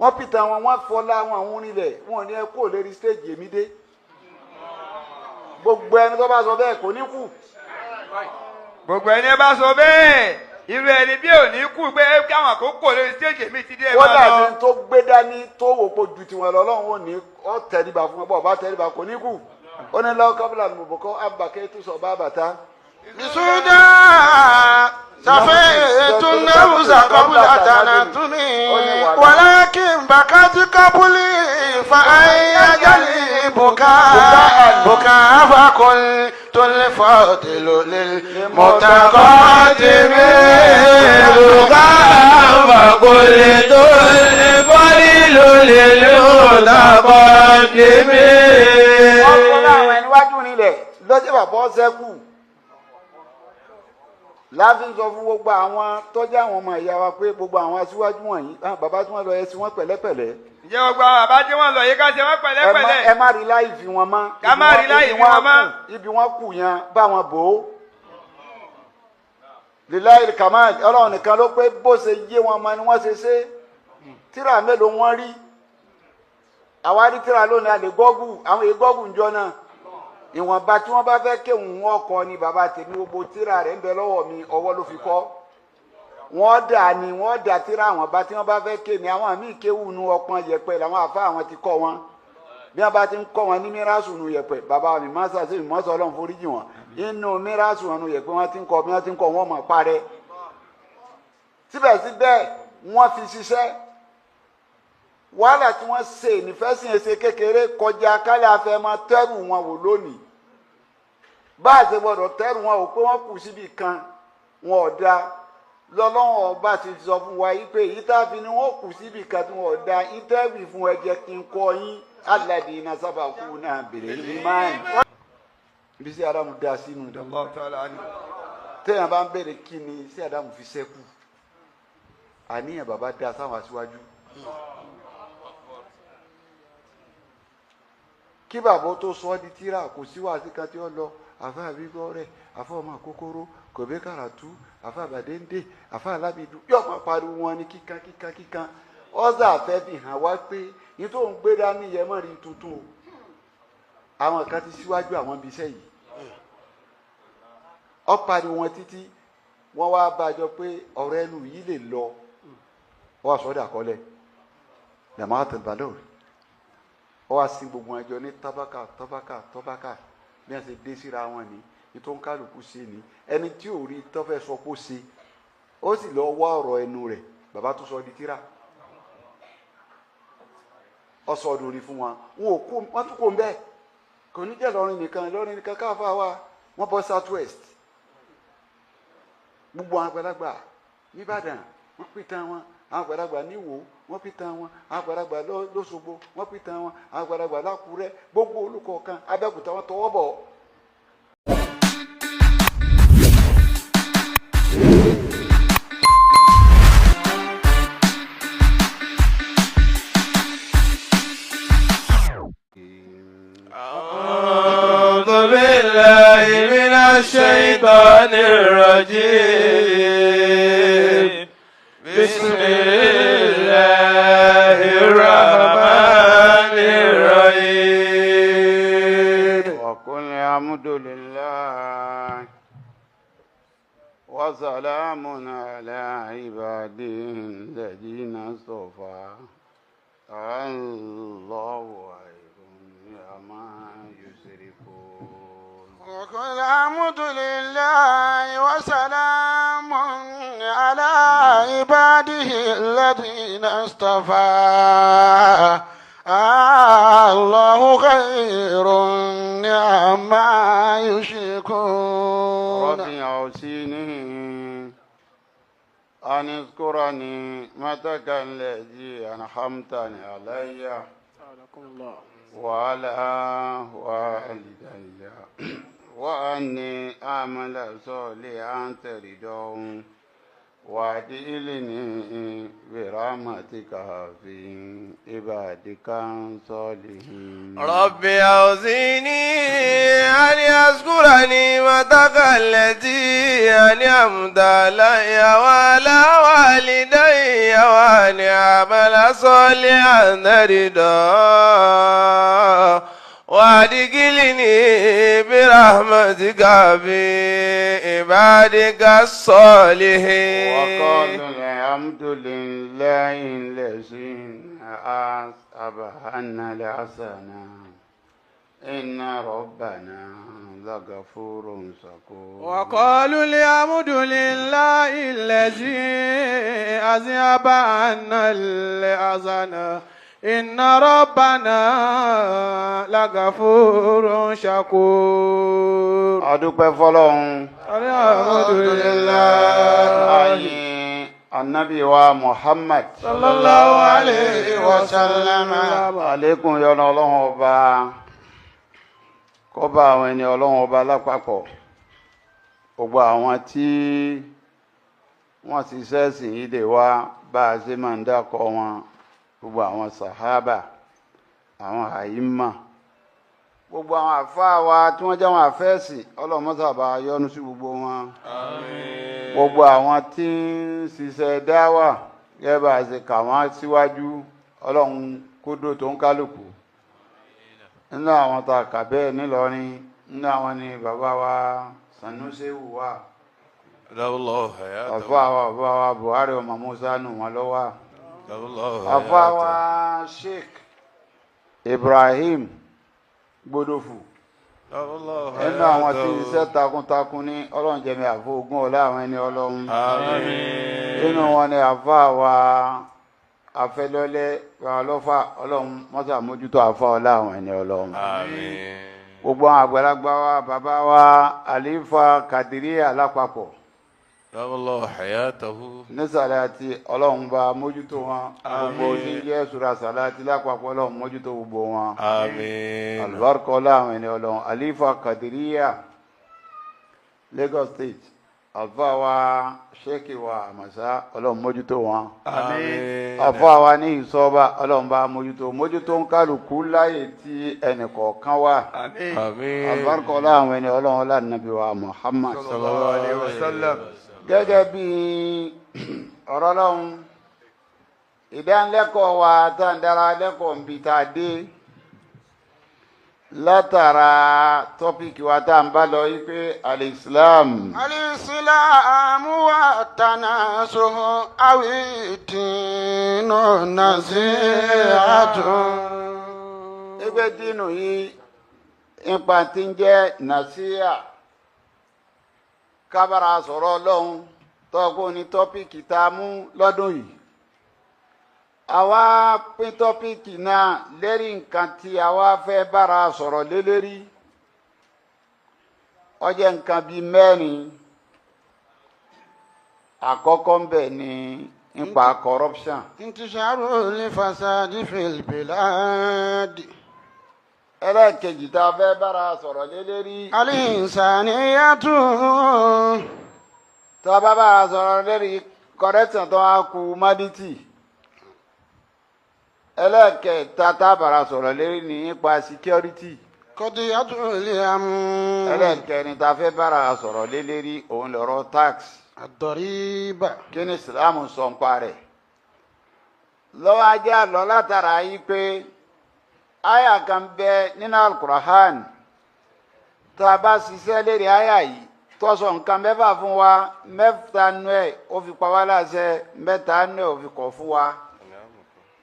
wọ́n pìtà wọn wọ́n fọlá wọn àwọn onílẹ̀ wọn ní ẹ kó lérí stéèjì èmi dé gbogbo ẹni tó bá sọ bẹ́ẹ̀ kò ní kú. gbogbo ẹni bá sọ bẹ́ẹ̀ irú ẹni bí ò ní kú pé káwọn àkókò lórí stéèjì èmi ti dé ẹ máa lọ. wọ́n dàbí tó gbé dání tó wò pé ju tiwọn lọ Ọlọ́run ò ní ọ tẹríba fún ọ bọ́ ọba tẹríba kò ní kú. ó ní lọ́wọ́ kábílà ní bòbókọ́ abàkẹ́ tó sọ bá bàtà. bisuda safaitu nafsa qabla tanatumi walakin bakati kabuli fa ayajali buka fakul tulfadilu lil mutaqaddimi buka fakul tulfadilu lil mutaqaddimi. wọ́n kọ́ láwọn ẹni wájú nílẹ̀ lọ́jọ́ bàbá ọ̀sẹ́kù láti sọ fún gbogbo àwọn tọ́jú àwọn ọmọ ìyá wa pé gbogbo àwọn aṣíwájú wọ̀nyí bàbá tí wọ́n lọ ẹ sí wọn pẹ̀lẹ́pẹ̀lẹ́. ǹjẹ́ gbogbo àwọn bàbá tí wọ́n lọ yìí ká ṣe wọ́n pẹ̀lẹ́pẹ̀lẹ́. ẹ má rí láì fi wọn mọ́. ká má rí láì fi wọn mọ́. ibi wọn kù yẹn bá wọn bò ó. lilayi kamal Ọlọ́run nìkan ló pé bó ṣe yé wọn mọ ni wọ́n ṣe ṣe. tíra mélòó wọn rí. àwa rí tíra lónìí a lè gọ́gù àwọn èyí gọ́gù ń jọ náà. ìwọ̀nba tí wọ́n bá fẹ́ kéwòn wọn kọ ni bàbá tèmi gbogbo tíra rẹ̀ ń bẹ lọ́wọ́ mi ọwọ́ ló fi kọ́ wọ́n dà ní wọ́n dà tíra àwọn bá tí wọ́n bá fẹ́ ké ni àwọn míì kéwù nu ọpọ́n yẹ̀pẹ̀ làwọn àfa àwọn ti kọ́ wọn bí wọ́n bá ti ń kọ́ wọn ní mírásù nu yẹ̀pẹ̀ bàbá mi máa ṣàṣe ìmọ̀ọ́sọ Ọlọ́run foríjì wọn inú mírásù wọn nu yẹ̀pẹ̀ wọ́n ti ń kọ́ bí wọ́n ti ń kọ́ wọn mọ̀ parẹ́ síbẹ̀síbẹ̀ wọ́n fi ṣiṣẹ́ wàhálà tí wọ́n ṣe nífẹ̀ẹ́sìn ẹsẹ̀ kékeré kọjá kálí afẹ́mọ́ tẹ́rù wọn wò lónìí bá a ṣe gbọdọ̀ tẹ́rù wọn ò pé wọ́n kù síbi kan wọn ò da lọ́lọ́wọ́n ọba ti sọ fún wa yìí pé èyí tá a fi ni wọ́n kù síbi kan tí wọn ò da ìtẹ́wì fún ẹ jẹ́ kí n kọ́ yín aládìí iná sábà kú náà bèrè ní máì. ibi sí Ádámù dá sínú téèyàn bá ń bèrè kí ni sí Ádámù fi ṣẹ́kù àníyàn bàbá dá sáwọn aṣíwájú. kí bàbá tó sọ ọ́ di tíra kò sí wàásù kan tí ó lọ àfa àbígbọ́ rẹ̀ àfa ọmọ kòkòrò kòbé kàràtú àfa àbàdéńdé àfa alábìdú yóò máa pariwo wọn ní kíkan ọ́sà fẹ́ fi hàn wá pé ní tó ń gbé dání yẹn mọ́ rí tuntun o àwọn kan ti síwájú àwọn ibi iṣẹ́ yìí ó pariwo wọn títí wọ́n wá bàjọ́ pé ọ̀rọ̀ ẹnu yìí lè lọ wọ́n sọ́dọ̀ àkọọ́lẹ̀ lẹ́mọ́ àtẹ̀bálẹ̀ ó wá sí gbogbo ẹjọ́ ní tọ́bákà bí wọ́n ṣe dé síra wọn ní nítorí kálukú ṣe ní ẹni tí ò rí tọ́fẹ́ sọ pé ó ṣe ó sì lọ wá ọ̀rọ̀ ẹnu rẹ̀ bàbá tó sọ di tíra ó sọ ọdún orí fún wọn wọ́n tún kó ń bẹ́ẹ̀ kò ní jẹ́ lọ́rin nìkan káfá wa wọ́n bọ́ south west gbogbo àwọn àgbàlagbà nìbàdàn wọ́n pìtàn wọn àwọn àgbàlagbà níwò wọ́n pìtàn wọn àwọn àgbàlagbà lọ́ṣogbo wọ́n pìtàn wọn àwọn àgbàlagbà lákùrẹ́ gbogbo olùkọ̀ọ̀kan abẹ́òkúta wọn tọwọ́ bọ̀. أعوذ بالله من الشيطان الرجيم بسم الله الرحمن الرحيم وقل الحمد لله وسلام على عباده الذين اصطفى الله خير عما يشركون وقل الحمد لله وسلام على عباده الذين اصطفى الله خير عما يشركون ربي أوصيني أن اذكرني متك الذي أنعمتني علي وعلى والدي وأني أعمل صالحا ترضاه وأدخلني برحمتك في عبادك الصالحين رب أوزعني أن أذكر نعمتك التي أنعمت علي وعلى والدي وأن أعمل صالحا ترضاه وأدخلني برحمتك في عبادك الصالحين. وقالوا الحمد لله الذي أذهب عنا الحزن إن ربنا لغفور شكور. وقالوا الحمد لله الذي أذهب عنا الحزن إن ربنا لغفور شكور. adúpẹ́ fọ́lọ́run. alhamdulillah. Ànábì wa Muhammad sallallahu alayhi wa sallam. àlékún yọ́nú Ọlọ́run ọba kó bá àwọn ẹni Ọlọ́run ọba lápapọ̀, gbogbo àwọn tí wọ́n ti sẹ́sìn yìí dé wá bá a ṣe máa ń dákọ̀ wọn, gbogbo àwọn sàhábà, àwọn àyímà, gbogbo àwọn àfáà wa tí wọ́n jẹ́ àwọn àfẹ́sìn, Ọlọ́run mọ́sà bá yọ́nú sí gbogbo wọn. Àmín. Gbogbo àwọn tí ń ṣiṣẹ́ dáwà gẹ́gẹ́ bá a ṣe kà wọ́n síwájú, Ọlọ́run kó dó tó ń kálukú. Nínú àwọn tá a kà bẹ́ẹ̀ nílọrin, nínú àwọn ni bàbá wa Sanusi wà, àfáà wa bàbá wa Buhari ọmọ Musa nù wọn lọ́wọ́, àfáà wa Sheikh Ibrahim Gbodofu, nínú àwọn tí iṣẹ́ takuntakun ní Ọlọ́run jẹ́mi àfọ̀gún ọlá àwọn ẹni Ọlọ́run. Nínú wọn ni àfáà wa Afẹ́lọ́lẹ́ ọlọ́fà, Ọlọ́run mọ́sà mójútó àfáà ọlá àwọn ẹni Ọlọ́run. Gbogbo àwọn àgbàlagbà wa, bàbá wa Àlífà Kàdíríyà lápapọ̀, ní sàláàtì Ọlọ́run bá mójútó wọn, gbogbo tí ń jẹ́ sùrà sàláàtì lápapọ̀ Ọlọ́run mójútó gbogbo wọn. Àlùbáríkà ọlá àwọn ẹni Ọlọ́run. Àlífà Kàdíríyà Lagos State, àfà wa Sheikh wa Àmàṣà, Ọlọ́run mójútó wọn. Àfà wa ní Ìsọ́ba, Ọlọ́run bá mójútó ń kálukú láyè tí ẹnì kọ̀ọ̀kan wà. Àlùbáríkà ọlá àwọn ẹni Ọlọ́run ọlá Nàbí wa Muhammad sallallahu alaihi wasallam. Gẹ́gẹ́ bí ọ̀rọ̀ Ọlọ́run, ìdánilẹ́kọ̀ọ́ wa tá ń dára lẹ́kọ̀ọ́ ń bi tá a dé látara tọ́pìkì wa tá ń bá lọ yí pé al-Islam. الإسلام والتناسخ أو الدين نصيحة. Ẹgbẹ́ dínú yìí nípa tí ń jẹ́ nàṣíà, kábàrà sọ̀rọ̀ Ọlọ́run tọ́gbọ́n ní tọ́pìkì tá a mú lọ́dún yìí. Àwa pín tọ́pìkì náà lérí nǹkan tí àwa fẹ́ bára sọ̀rọ̀ lé lérí. Ó jẹ́ nǹkan bíi mẹ́rin. Àkọ́kọ́ ń bẹ ní nípa corruption. انتشار الفساد في البلاد. Ẹlẹ́ẹ̀kejì tá a fẹ́ bára sọ̀rọ̀ lé lérí. الإنسانية. Tá a bá bára sọ̀rọ̀ lérí corruption tó wá kù humanity. Ẹlẹ́ẹ̀kẹta tá a bára sọ̀rọ̀ lérí ní nípa security. قضية الأمن. Ẹlẹ́ẹ̀kẹrin tá a fẹ́ bára sọ̀rọ̀ lé lérí òun lọ̀rọ̀ tax. الضريبة. Kí ni Islam sọ ń parẹ́? Lọ́wọ́ ajá lọ látara yí pé àyà kan bẹ nínú Al-Qur'an, tá a bá ṣiṣẹ́ lérí àyà yìí tó sọ nǹkan mẹ́fà fún wa, mẹ́ta nú ẹ̀ ó fi pa wá láṣẹ, mẹ́ta nú ẹ̀ ó fi kọ̀ fún wa.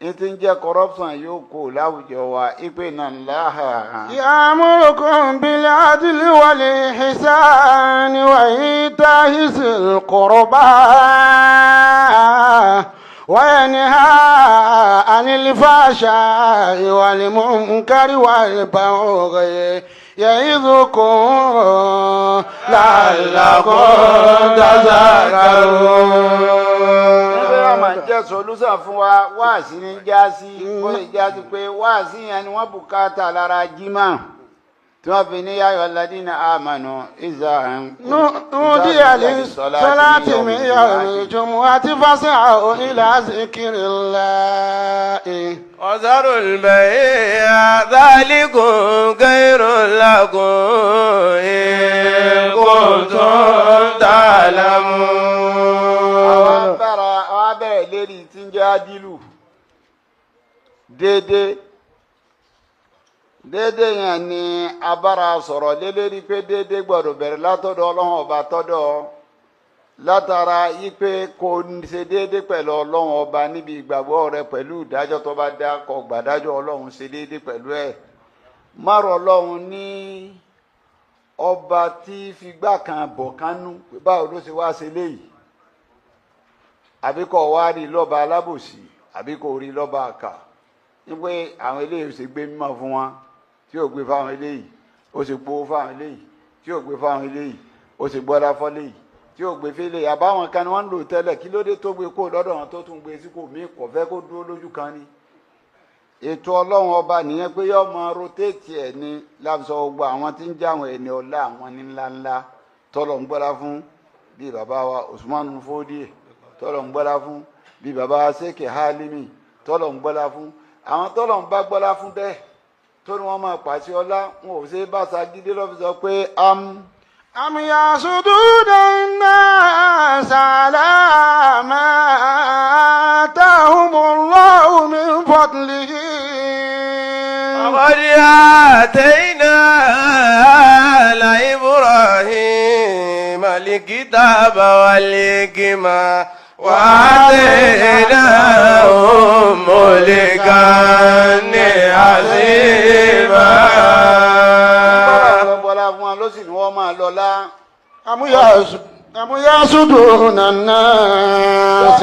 Ní ti ń jẹ́ corruption yóò kó láwùjọ wa, ìpè náà láhà. يأمركم بالعدل والإحسان وإيتاء ذي القربى وينهى عن الفحشاء والمنكر والبغي يعظكم لعلكم تذكرون. Máa jẹ́ solúsàn fún wa, wáàsí ní jásí, ó lè jásí pé wáàsí yẹn ni wọ́n bùkátà lára jímà. tí wọ́n fi ní yáyọ̀ alladhina amanu ìzà نودي للصلاة من يوم الجمعة فاسعوا إلى ذكر الله وذروا البيع ذلكم خير لكم إن كنتم تعلمون. àwọn abẹ́rẹ́ lérí tí ń jẹ́ adílù déédéé yẹn ni abára sọ̀rọ̀ lélẹ́rí pé déédéé gbọ́dọ̀ bẹ̀rẹ̀ látọ̀dọ̀ ọlọ́run ọba tọ́dọ̀ látara yí pé kò ṣe déédéé pẹ̀lú ọlọ́run ọba níbi ìgbàgbọ́ rẹ pẹ̀lú ìdájọ́ tó bá dá kọ gbàdájọ́ ọlọ́run ṣe déédéé pẹ̀lú ẹ̀ márùn ọlọ́run ní ọba tí figbá kan bọ̀ kánú pé báwo ló ṣe wá ṣe léyìí àbí kò wá rí lọ́ba alábòsí àbí kò rí lọ́ba àkà wípé àwọn eléyìí ṣe gbé mímọ́ fún wọn tí ò gbé fáwọn eléyìí ó ṣe gbowó fáwọn eléyìí tí ò gbé fáwọn eléyìí ó ṣe gbọ́dá fọ́léyìí tí ò gbé fẹ́lẹ̀ àbáwọn kan ni wọ́n ń lò tẹ́lẹ̀ kí ló dé tó gbé kó lọ́dọ̀ wọn tó tún gbé sí kò mí kò fẹ́ kó dúró lójú kan ni. ètò ọlọ́run ọba nìyẹn pé yóò mọ rotéètì ẹ̀ ní lábùsọ̀ gbogbo àwọn tí ń jẹ́ àwọn ẹni ọlá àwọn ní ńláńlá tọ́lọ̀ ń gbọ́dá fún bíi bàbá wa Usman Fódíè tọ́lọ̀ ń gbọ́dá fún bíi bàbá wa Sheikh Halimi tọ́lọ̀ ń gbọ́dá fún àwọn tọ́lọ̀ ń bá gbọ́dá fún bẹ́ẹ̀ tó ní wọ́n máa pàṣẹ ọlá wọn ò ṣe é bá ṣagídé lọ́fi sọ pé أم يحسدون الناس على ما آتاهم الله من فضله وقد آتينا آل إبراهيم الكتاب والحكمة وآتيناهم ملكا عظيما. ló sì ní wọ́n máa lọ́lá. أم يحسدون الناس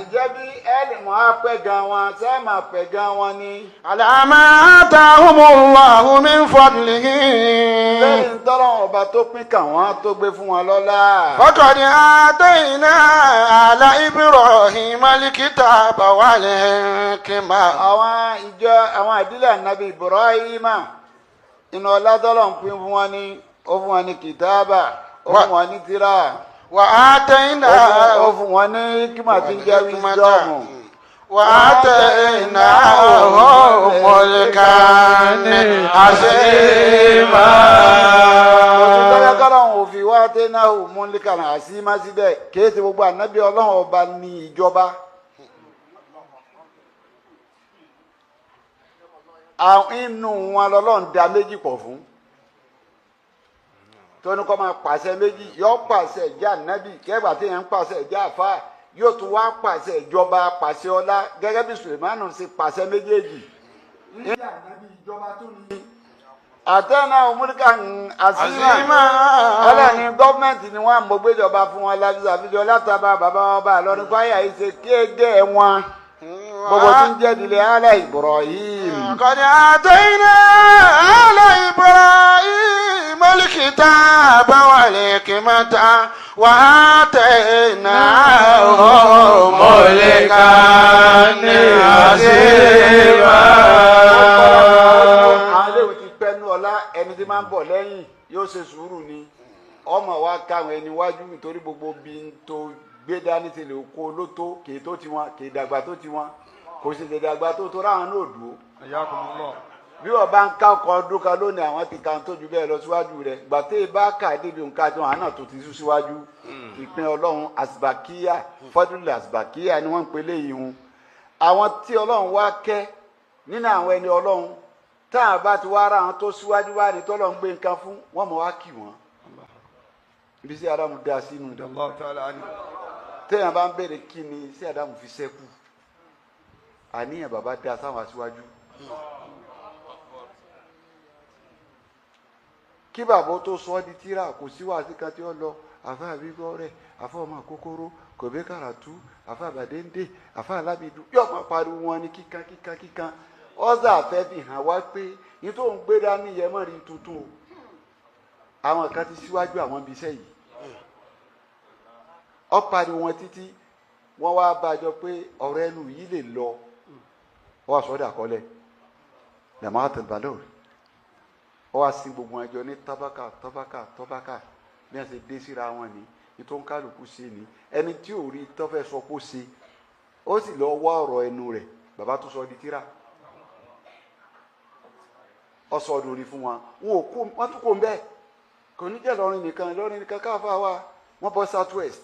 ìjẹ́ bí ẹ̀lì mọ́ á pẹ́ gan wọn ṣé máa pẹ́ gan wọn ni. على ما آتاهم الله من فضله lẹ́yìn tọ́lọ́wọ́n ọba tó pín kàn wọ́n tó gbé fún wọn lọ́lá. فقد آتينا آل إبراهيم الكتاب والحكمة. àwọn ìdílé ànábì Ibrahima inú ọlá tọ́lọ̀ ń pín fún wọn ní ó fún wọn ní kìtáàbà ó fún wọn ní tírà ó fún wọn ní kíma tí ń jẹ́ wíṣọ́ọ̀mù وآتيناهم ملكا عظيما. òtítọ́lá kọ́lọ́hún òfin wá tẹ́náhù múlíkà àsímá síbẹ̀ kìí ṣe gbogbo ànábì ọlọ́run ọba ní ìjọba. àwọn inú wọn lọ́lọ́run dá méjì pọ̀ fún tó ní kọ́ máa pàṣẹ méjì yóò pàṣẹ ìjà nábì kẹ́gbà tí yẹn ń pàṣẹ ìjà àfà yóò tún wá pàṣẹ ìjọba pàṣẹ ọlá gẹ́gẹ́ bí Sùlẹ̀mánù ṣe pàṣẹ méjèèjì. ìjà nábì ìjọba tó ní. àtẹnà òmùríkà àsìmá ọlọ́ni gọ́ọ̀mẹ̀ntì ni wọ́n mọ̀ gbéjọba fún wọn lábísà fíjọ látàbà bàbá wọn bá lọ́dún fáyà yìí ṣe kéèké wọn. gbogbo tí ń jẹ́ ìdílé alẹ́ Ibrahim. قد آتينا آل إبراهيم الكتاب والحكمة وآتيناهم ملكا عظيما. àwọn eléwì ti pẹ́nu ọlá ẹni tí máa ń bọ̀ lẹ́yìn yóò ṣe sùúrù ni ọmọ wa káwọn ẹni wájú nítorí gbogbo bí n tó gbé dání ti lè kó lótó kì í tó tiwọn kì í dàgbà tó tiwọn kò sì lè dàgbà tó ráwọn náà dúró. bí wọn bá ń ká ọkọ ọdún kan lónìí àwọn ti ka tó ju bẹ́ẹ̀ lọ síwájú rẹ̀ gbàtẹ́ bá kà débi nǹkan tó hàn náà tó ti sún síwájú ìpín ọlọ́run àsìbàkíyà fọ́dúnlẹ̀ àsìbàkíyà ni wọ́n ń pelé yìí hun. àwọn tí ọlọ́run wá kẹ́ nínú àwọn ẹni ọlọ́run táwọn bá ti wá ara àwọn tó síwájú wá ní tọ́lọ́run gbé nǹkan fún wọn mọ̀ wá kì wọ́n. ibi sí Ádámù dá sínú téèyàn bá ń béèrè kí ni sí Ádámù fi ṣẹ́kù àníyàn bàbá dá sáwọn aṣíwájú. kí bàbá tó sọ ọ́ di tíra kò sí wàásù kan tí ó lọ àfa àbígbọ́ rẹ̀ àfa ọmọ àkókòrò kò bẹ́ kàràtú àfa àbàdéńdé àfa alábìdú yóò máa pariwo wọn ní kíkan ọ́sà fẹ́ fi hàn wá pé ní tó ń gbé dání yẹn mọ́ rí tuntun o àwọn kan ti síwájú àwọn ibi iṣẹ́ yìí ó pariwo wọn títí wọ́n wá bàjọ́ pé ọ̀rọ̀ ẹnu yìí lè lọ wọ́n sọ́dọ̀ àkọọ́lẹ̀ lẹ́mọ́ àtẹ̀bálẹ̀ ọ wá sí gbogbo ẹjọ́ ní tábàkà bí wọ́n ṣe dé síra wọn ni ètò ń kálukú ṣe ni ẹni tí ò rí tọ́fẹ́ sọ pé ó ṣe ó sì lọ wá ọ̀rọ̀ ẹnu rẹ̀ bàbá tó sọ di tíra ọ sọ lórí fún wọn wọ́n tún kò ń bẹ́ẹ̀ kò ní jẹ́ lọ́rin nìkan káfà wa wọ́n bọ́ south west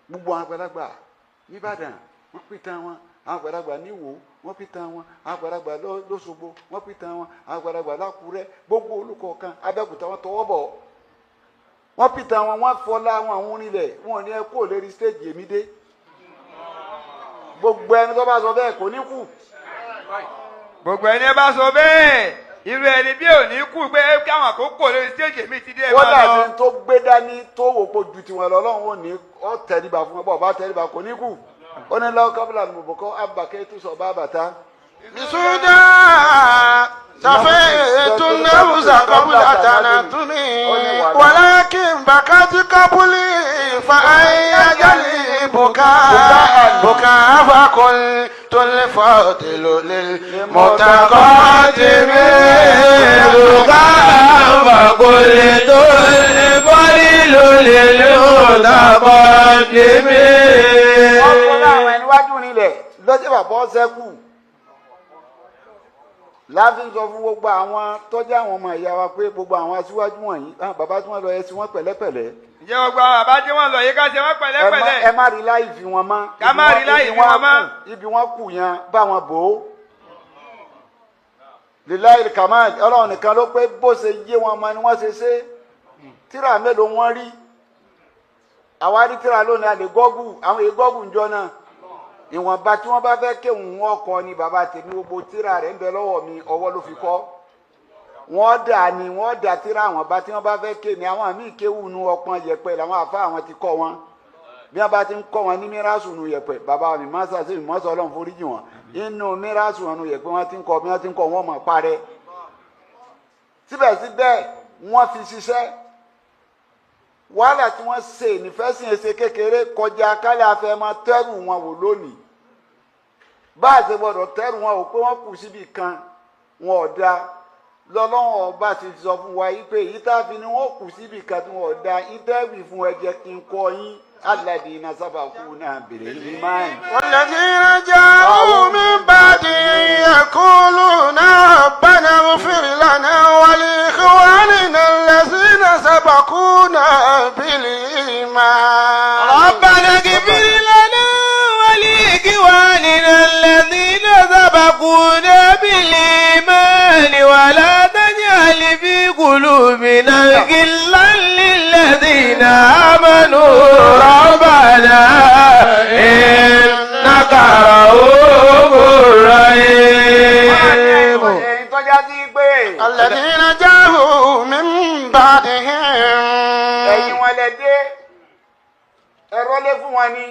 gbogbo àwọn àgbàlagbà nìbàdàn wọ́n pìtàn wọn àwọn àgbàlagbà níwò wọ́n pìtàn wọn àwọn àgbàlagbà lọ́ṣogbo wọ́n pìtàn wọn àwọn àgbàlagbà lákùrẹ́ gbogbo olùkọ̀ọ̀kan abẹ́òkúta wọn tọwọ́ bọ̀ wọ́n pìtàn wọn wọ́n fọlá wọn àwọn onílẹ̀ wọn ní ẹ kó lérí stéèjì èmi dé gbogbo ẹni tó bá sọ bẹ́ẹ̀ kò ní kú. gbogbo ẹni bá sọ bẹ́ẹ̀ irú ẹni bí ò ní kú pé káwọn àkókò lórí stéèjì mi ti dé ẹ máa lọ. wọ́n dàbí tó gbé dání tó wò pé ju tiwọn lọ lọ́wọ́ ò ní ọ tẹríba fún ọ bọ́ ọba tẹríba kò ní kú. ó ní lọ́wọ́ kábílà ní bòbòkọ́ abàkẹ́ tó sọ bá bàtà. bisuda safaitu nafsa qabla tanatumi walakin bakati qabli fa ayajali buka fa qultu al-fadilu lil mutaqaddimi buka fa qultu al-fadilu lil mutaqaddimi. wọ́n kọ́ láwọn ẹni wájú nílẹ̀ lọ́jọ́ bàbá ọ̀sẹ́kù láti sọ fún gbogbo àwọn tọ́jú àwọn ọmọ ìyá wa pé gbogbo àwọn aṣíwájú wọ̀nyí bàbá tí wọ́n lọ ẹ sí wọn pẹ̀lẹ́pẹ̀lẹ́. ǹjẹ́ gbogbo àwọn bàbá tí wọ́n lọ yìí ká ṣe wọ́n pẹ̀lẹ́pẹ̀lẹ́. ẹ má rí láì fi wọn mọ́. ká má rí láì fi wọn mọ́. ibi wọn kù yẹn bá wọn bò ó. lilayi kamal ọlọ́run nìkan ló pé bó ṣe yé wọn mọ ni wọ́n ṣe ṣe tíra mélòó wọn rí àwárí tíra lónìí a lè gọ́gù àwọn èyí gọ́gù ń jọ náà ìwọ̀nba tí wọ́n bá fẹ́ kéwòn wọn kọ ni bàbá tèmi gbogbo tíra rẹ̀ ń bẹ lọ́wọ́ mi ọwọ́ ló fi kọ́ wọ́n dà tíra àwọn bá tí wọ́n bá fẹ́ ké ni àwọn àmì kéwù nu ọpọ́n yẹ̀pẹ̀ làwọn àfa àwọn ti kọ́ wọn bí wọ́n bá ti ń kọ́ wọn ní mírásù nu yẹ̀pẹ̀ bàbá mi má sàṣẹ mi mọ́sọ̀ ọlọ́run foríjì wọn inú mírásù wọn nu yẹ̀pẹ̀ wọ́n ti ń kọ́ bí wọ́n ti ń kọ́ wọn mọ̀ parẹ́ síbẹ̀síbẹ̀ wọ́n fi ṣiṣẹ́ wàhálà tí wọ́n ṣe nífẹ̀ẹ́sìn ẹsẹ̀ kékeré kọjá kálí afẹ́ máa tẹ́rù wọn wò lónìí bá a ṣe gbọdọ̀ tẹ́rù wọn ò pé wọ́n kù síbi kan wọn ò da lọ́lọ́wọ́n ọba ti sọ fún wa yìí pé èyí tá a fi ni wọ́n kù síbi kan tí wọn ò da ìdẹ́rù fún ẹ jẹ́ kí n kọ́ yín alladhina sabaquna bil iman. walladhina ja'u min ba'dihim yaquluna rabbana ighfir lana wa li ikhwanina alladhina sabaquna bil iman. rabbana ighfir lana wa li ikhwanina alladhina sabaquna bil iman wa la taj'al fi qulubina ghillan lil ladhina amanu rabbana innaka ra'ufur rahim. alladhina ja'u min ba'dihim. ẹ̀yin wọn lẹ dé ẹ̀rọ lé fún wọn ní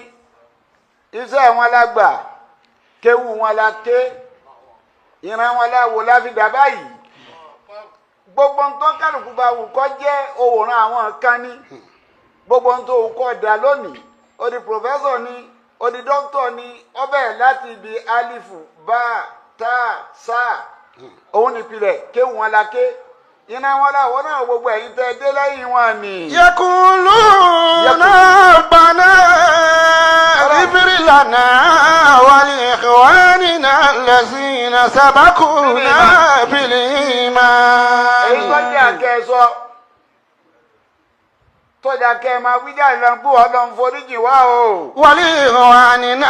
iṣẹ́ wọn la gbà kéwù wọn la ké ìran wọn la wò láfi dà báyìí gbogbo ń tó kálukú bá wù kọ́ jẹ́ òwòrán àwọn kan ní gbogbo ń tó wù kọ́ da lónìí ó di pòfẹ́sọ̀ ni ó di dókítọ̀ ni ó bẹ̀rẹ̀ láti ibi alifu bá tá sá òun nípìnlẹ̀ kéwù wọn la ké iná wọn la wọn náà gbogbo ẹ̀yin tẹ́ dé lẹ́yìn wọn ni. yaquluna rabbana ighfir lana wa li ikhwanina allazina sabaquna bil iman. èyí tó jẹ́ àkẹ́sọ tọ́jà kẹ́ ẹ máa wíjà ìlànà ọlọ́run foríjì wá o. wa li ikhwanina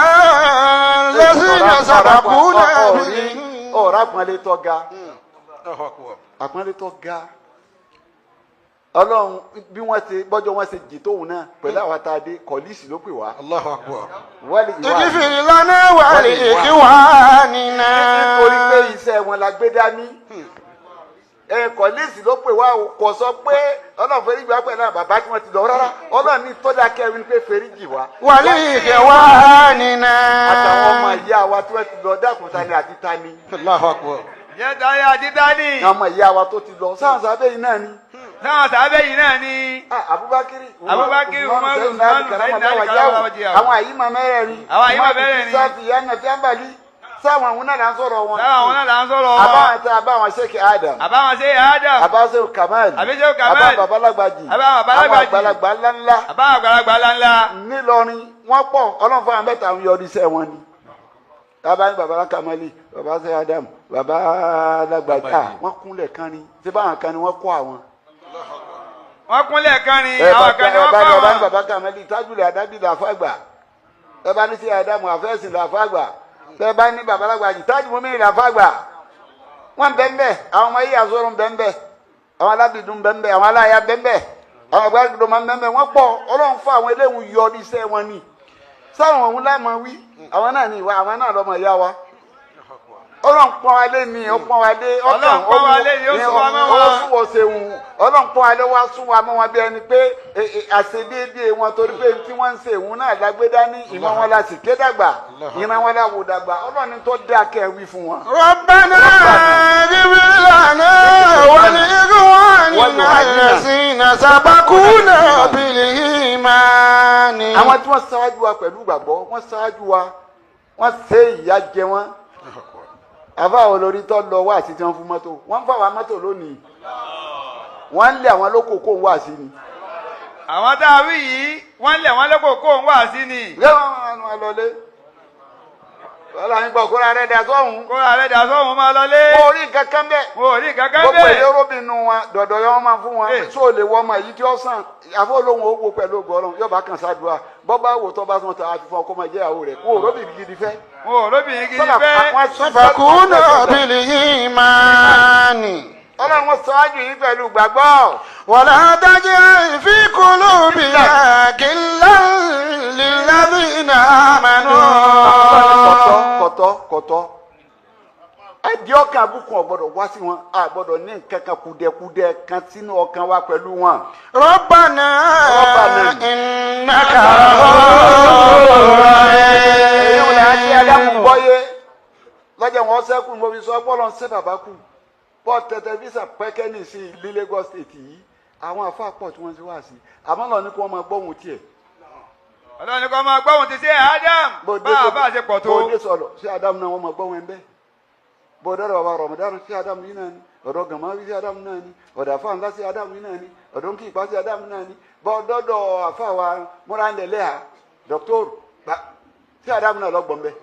allazina sabaquna bil iman. ọ̀rọ̀ àpọ́nlé tó ga àpọ́nlé tó ga ọlọ́run bí wọ́n ṣe bọ́jọ́ wọ́n ṣe jì tóun náà pẹ̀lú àwọn àtàdé kọ̀lísì ló pè wá. Allahu akbar. wọ́ọ̀lì ìwà ighfir lana wa li ikhwanina. nítorí pé iṣẹ́ wọn la gbé dání kọ̀lísì ló pè wá o kò sọ pé ọlọ́run fẹ́ríjì wá pẹ̀lú àwọn bàbá tí wọ́n ti lọ rárá ọlọ́run ní tọ́jà kẹrin pé fẹ́ríjì wá. wa li ikhwanina. àtàwọn ọmọ ìyá wa tí wọ́n ti lọ dákun tani àti tani. Allahu akbar. jẹ́ táyé àti dání. ọmọ ìyá wa tó ti lọ sáwọn sábẹ́ yìí náà ni. sáwọn sábẹ́ yìí náà ni. Abubakar Umaru àwọn àyíma mẹ́rẹ̀ẹ̀rin àwọn àyíma mẹ́rẹ̀ẹ̀rin. sáfì yánà fíàmbàlì sáwọn àwọn náà là ń sọ̀rọ̀ wọn. sáwọn náà là ń sọ̀rọ̀ wọn. àbáwọn tẹ àbáwọn Sheikh Adam. àbáwọn Sheikh Adam. àbáwọn Sheikh Kamal. àbí Sheikh Kamal. àbáwọn babalagbaji. àbáwọn babalagbaji. àwọn àgbàlagbà ńláńlá. àbáwọn àgbàlagbà ńláńlá. nílọrin wọ́n pọ̀ Ọlọ́run fún àwọn mẹ́ta àwọn yọrí iṣẹ́ wọn ni. bàbá ní bàbá Kamali bàbá Sheikh Adam bàbá alágbàjá wọ́n kúnlẹ̀ kan ni tí báwọn kan ni wọ́n kọ́ àwọn. wọ́n kúnlẹ̀ kan ni àwọn kan ni wọ́n kọ́ àwọn. bàbá ní bàbá Kamali tájúlẹ̀ adábìlẹ̀ àfàgbà bàbá ní Sheikh Adam àfẹ́sìn làfàgbà bàbá ní bàbá alágbàjì tájúmọ́mí làfàgbà wọ́n bẹ́ẹ̀ àwọn ọmọ yìí àzọ́rùn bẹ́ẹ̀ àwọn alábìdún bẹ́ẹ̀ àwọn aláya bẹ́ẹ̀ àwọn àgbàdo máa ń bẹ́ẹ̀ wọ́n pọ̀ Ọlọ́run fún àwọn eléwọ̀n yọ iṣẹ́ wọn ni sáwọn òun láàmú wí àwọn náà ní ìwà àwọn náà lọ́mọ ìyá wa Ọlọ́run pọ́n wa lé ní ọpọ́n wa lé ọkàn ó sún wọ́n ṣeun Ọlọ́run pọ́n wa lé wá sún wa mọ́ wọn bí ẹni pé àṣedéédéé wọn torí pé tí wọ́n ń ṣe òun náà lágbé dání ìmọ̀ wọn la sì ké dàgbà ìran wọn la wò dàgbà Ọlọ́run tó dé akẹ́ wí fún wọn. Rabbana ighfir lana wa li ikhwanina allazina sabaquna bil imani. àwọn tí wọ́n ṣáájú wa pẹ̀lú ìgbàgbọ́ wọ́n ṣáájú wa wọ́n ṣe ìyà jẹ wọn àfa olórí tó lọ wá sí tí wọ́n fún mọ́tò wọ́n ń fà wá mọ́tò lónìí wọ́n ń lé àwọn lókòókò wá sí ni. àwọn tá a wí yìí wọ́n lé àwọn lókòókò wá sí ni. lẹ́wọ̀n wọn lọlé wọ́n làwọn gbọ́ kóra rẹ̀ dà sọ́hún. kóra rẹ̀ dà sọ́hún máa lọlé. mo rí kankan bẹ́ẹ̀. mo rí kankan bẹ́ẹ̀. gbogbo ìléròbìnrin wọn dọ̀dọ̀ yẹn wọ́n máa fún wọn. sọ lè wọ ọmọ èyí tí ó sàn àfọ olóhùn owó pẹ̀lú ògbọ́ ọlọ́run yóò bá kàn sádùá bọ́ bá wò tó bá sọ tó àfihàn ọkọ máa jẹ́ ìyàwó rẹ̀ kó òróbìnrin gidi fẹ́. òróbìnrin gidi fẹ́. sabaquna bil imani. Ọlọ́run wọn ṣáájú yìí pẹ̀lú gbàgbọ́. wala taj'al fi qulubina ghillan lilladhina amanu. kọ̀tọ́ ẹ̀dí ọkàn àbùkù ọ̀gbọ́dọ̀ wá sí wọn àgbọ́dọ̀ ní nǹkan kan kùdẹ̀kùdẹ̀ kan sínú ọkàn wa pẹ̀lú wọn. Rabbana innaka ghafurur rahim. èyí wọn àti Ádámù gbọ́yé lọ́jọ́ wọn sẹ́kù mo fi sọ bọ́ọ̀lù ń sẹ́ bàbá kù bọ́ọ̀ tẹlifíṣàn pẹ́kẹ́ ní sí ilé Lagos State yìí àwọn àfáà pọ̀ tí wọ́n ti wá sí àmọ́ lọ ní kí wọ́n máa gbóhùn tiẹ̀. Ọlọ́run ní kí wọ́n máa gbóhùn ti sí Adam bá a bá ṣe pọ̀ tó. bó dé sọ̀rọ̀ sí Adam náà wọ́n máa gbóhùn ẹ̀ ń bẹ́ẹ̀ bó dọ́dọ̀ bàbá Ramadan sí Adam yìí náà ni ọ̀dọ̀ Gàmáwí sí Adam náà ni ọ̀dọ̀ àfáà ńlá sí Adam yìí náà ni ọ̀dọ̀ nkìpá sí Adam náà ni bó dọ́dọ̀ àfáà wa múrandẹ̀lẹ́hà dọ́kítọ́r sí Adam náà lọ́gbọ̀n bẹ́ẹ̀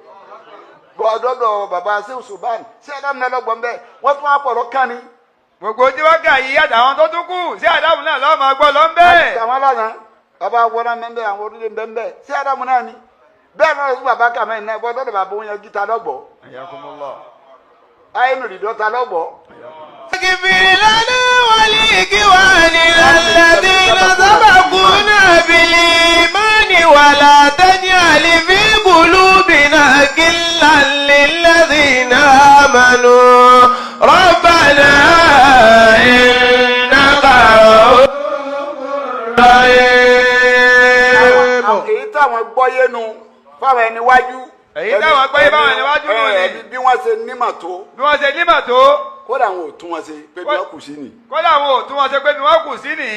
bọ́ọ̀dọ́dọ̀ bàbá sẹ́wọ̀n ṣùgbọ́n sí Adam náà lọ́gbọ̀n bẹ́ẹ̀ wọ́n tún àpọ̀lọ́ kán ni. gbogbo tí wọ́n kà yí àtàwọn tó tún kù sí Adam náà lọ́ọ́ máa gbọ́ lọ ń bẹ́ẹ̀. àti àwọn aláàánú bàbá wọnà mẹ́mbẹ́ àwọn orílẹ̀ mẹ́mbẹ́ sí Adam náà ni bẹ́ẹ̀ náà sí bàbá kàmẹ́ iná bọ́ọ̀dọ́dọ̀ bàbá wọn yẹn gíta lọ́gbọ̀. ayé nù dídọ́ta lọ́gbọ̀. اغفر لنا ولإخواننا الذين سبقونا بالإيمان ولا تجعل في قلوبنا غلا للذين آمنوا ربنا إنك رؤوف رحيم. èyí táwọn gbọ́yé nu fáwọn ẹni wájú. èyí táwọn gbọ́yé fáwọn ẹni wájú nù ni. bí wọ́n ṣe nímọ̀ tó. bí wọ́n ṣe nímọ̀ tó. kódà àwọn ò tún wọn ṣe pé bí wọ́n kù sí ni. kódà àwọn ò tún wọn ṣe pé bí wọ́n kù sí ni.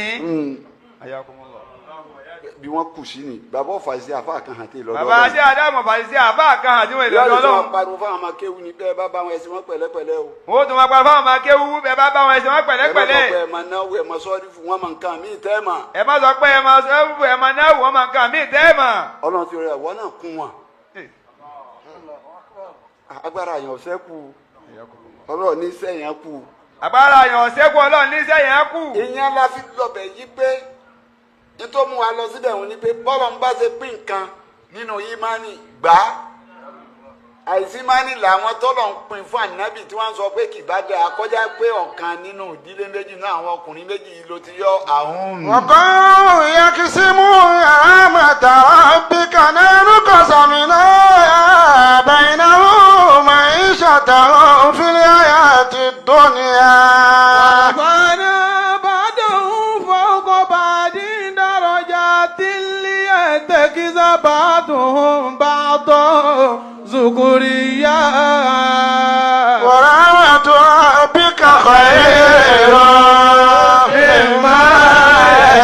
bí wọ́n kù sí ni bàbá ọ̀fàṣẹ́ àfa kan hàn tẹ́ lọ́dọ̀ bàbá ṣé Ádámù ọ̀fàṣẹ́ àfa kan hàn tí wọ́n lọ́dọ̀ Ọlọ́run. yọ̀ọ́ pariwo fáwọn ọmọ akéwù ni bẹ́ẹ̀ bá bá wọn ẹ̀sìn wọn pẹ̀lẹ́pẹ̀lẹ́ o. wọ́n tún máa pa fáwọn ọmọ akéwù bẹ́ẹ̀ bá bá wọn ẹ̀sìn wọn pẹ̀lẹ́pẹ̀lẹ́. ẹ má náwó ẹ má sọ́ọ́rí fún wọn máa nǹkan míì tẹ́ mà. ẹ má sọ pé ẹ má sọ́ọ́rí ẹ má náwó wọn máa nǹkan míì tẹ́ mà. Ọlọ́run ti rẹ̀ wọ́n náà kún wọn. agbára yàn sẹ́kù Ọlọ́run ní sẹ́yìn kù. agbára yàn sẹ́kù Ọlọ́run ní sẹ́yìn kù. ìyẹn la fi lọbẹ̀ yí pé nítorí mu wa lọ síbẹ̀ wọn ni pé bọ́lá ń bá ṣe pín nǹkan nínú ìmánì gbà á àìsí ìmánì làwọn tọ́lọ̀ ń pín fún ànábì tí wọ́n sọ pé kì bá dé akọ́já pé ọ̀kan nínú ìdílé méjì náà àwọn ọkùnrin méjì ló ti yọ àwọn. وقالوا يقسموا رحمة ربك نحن قسمنا بينهم معيشتهم في الحياة الدنيا ورفعنا بعضهم فوق بعض درجات ليتخذ بعضهم بعضا سخريا ورحمة ربك خير مما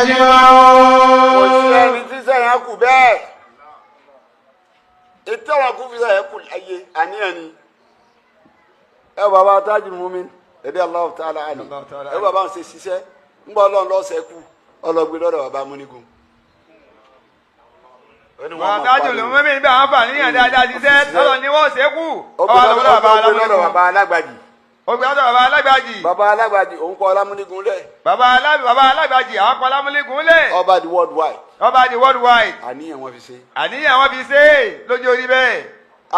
يجمعون. kò sí ẹni tí sẹ́yìn kù bẹ́ẹ̀ ètò àwọn kò fi sẹ́yìn kù ayé àníyàn ni ẹ bàbá Tajul Mumin ẹbí Allahu ta'ala ani ẹ bàbá ń ṣe ṣiṣẹ́ ń bọ́ ọlọ́run lọ́sẹ̀ kú ọlọ́gbé lọ́dọ̀ bàbá Múnigun. bàbá Tajul Mumin bí àwọn fàníyàn dáadáa ṣiṣẹ́ tọ́lọ̀ ni wọ́n ṣe kú. ọgbẹ́ lọ́dọ̀ bàbá Alágbàjì. ọgbẹ́ lọ́dọ̀ bàbá Alágbàjì. bàbá Alágbàjì òun kọ́ Ọlámúnigun lẹ̀. bàbá Alágbàjì àwọn kọ́ Ọlámúnigun lẹ̀. ọba di worldwide. ọba di worldwide. àníyàn wọn fi ṣe. àníyàn wọn fi ṣe lójú orí bẹ́ẹ̀.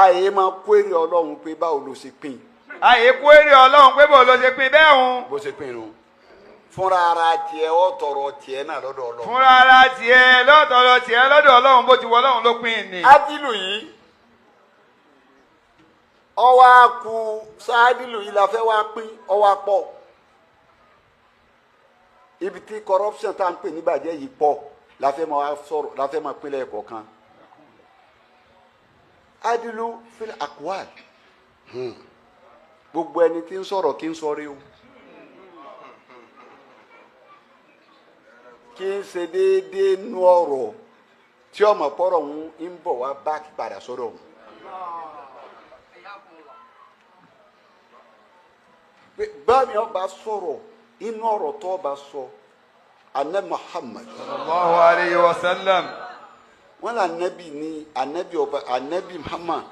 àyè máa kó èrè ọlọ́run pé báwo ló ṣe pín. àyè kó èrè ọlọ́run pé báwo ló ṣe pín bẹ́ẹ̀ hùn. bó ṣe pín irun fúnra ara tiẹ̀ ọ tọrọ tiẹ̀ náà lọ́dọ̀ ọlọ́run. fúnra ara tiẹ̀ lọ́tọ̀ọ̀rọ̀ tiẹ̀ lọ́dọ̀ ọlọ́run bó ti wọ ọlọ́run ló pín ni. ádìlù yìí ọwọ́ akú sáádìlù yìí la fẹ́ wá pín ọwọ́ apọ̀ ibi tí corruption tá à ń pè níbàjẹ́ yìí pọ̀ la fẹ́ máa sọ̀rọ̀ la fẹ́ máa pín lẹ́ẹ̀kọ̀ kan ádìlù fil akwal gbogbo ẹni tí ń sọ̀rọ̀ kí ń sọ rí o kí ń ṣe déédéé nú ọ̀rọ̀ tí ọmọ pọ̀rọ̀ ń bọ̀ wá bá padà sọ́dọ̀ òun. bámi ọba sọ̀rọ̀ inú ọ̀rọ̀ tó ọba sọ anẹ Muhammad sallallahu alayhi wa sallam wọn là anabi ní anabi ọba anabi Muhammad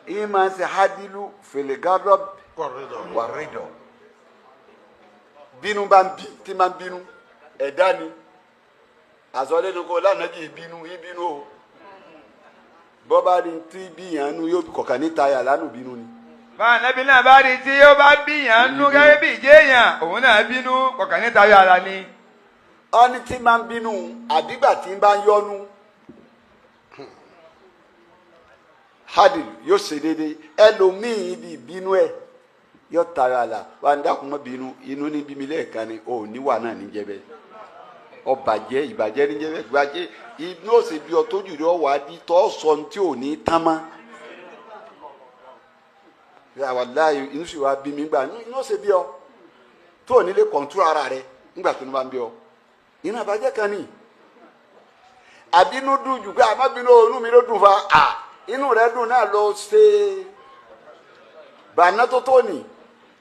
ìyẹn máa ń ṣe hadilu filigarab wàrídọ bínú bá ń bí tí máa ń bínú ẹ̀dá ni àsọlẹ́nu kó lánàbí ìbínú o bọ́bá rí tí bíyànjú yóò kọ̀ọ̀kan níta yà lánàá bínú ni. bá ànábì náà bá rí tí ó bá bíyàn nú gẹ́gẹ́ bí ìjéèyàn òun náà bínú kọ̀ọ̀kan níta yọ ara ni. ọ́ní tí máa ń bínú àdìgbà tí ń bá ń yọnu hadil yóò ṣe déédéé ẹlòmíì ibi ìbínú ẹ yóò tara àlà wà ń dákun mọ́ bínú inú ní bímí lẹ́ẹ̀kan ni ò níwà náà níjẹ́ bẹ́ẹ̀ ọbàjẹ́ ìbàjẹ́ níjẹ́ bẹ́ẹ̀ gbàjẹ́ inú òsè bí ọ tójú rẹ ọwọ́ adi tọ́ sọ ní tí ò ní tán mọ́ wàláyé inú sì wá bí mi gbà inú òsè bí ọ tó ò ní lè kọ̀ntúrò ara rẹ nígbà tó ní bá ń bí ọ inú àbájẹ́ kan ní àbínú dùn jù pé àmọ́ bínú inú mi ló dùn fa inú rẹ dùn náà ló ṣe bàánà tó tó nì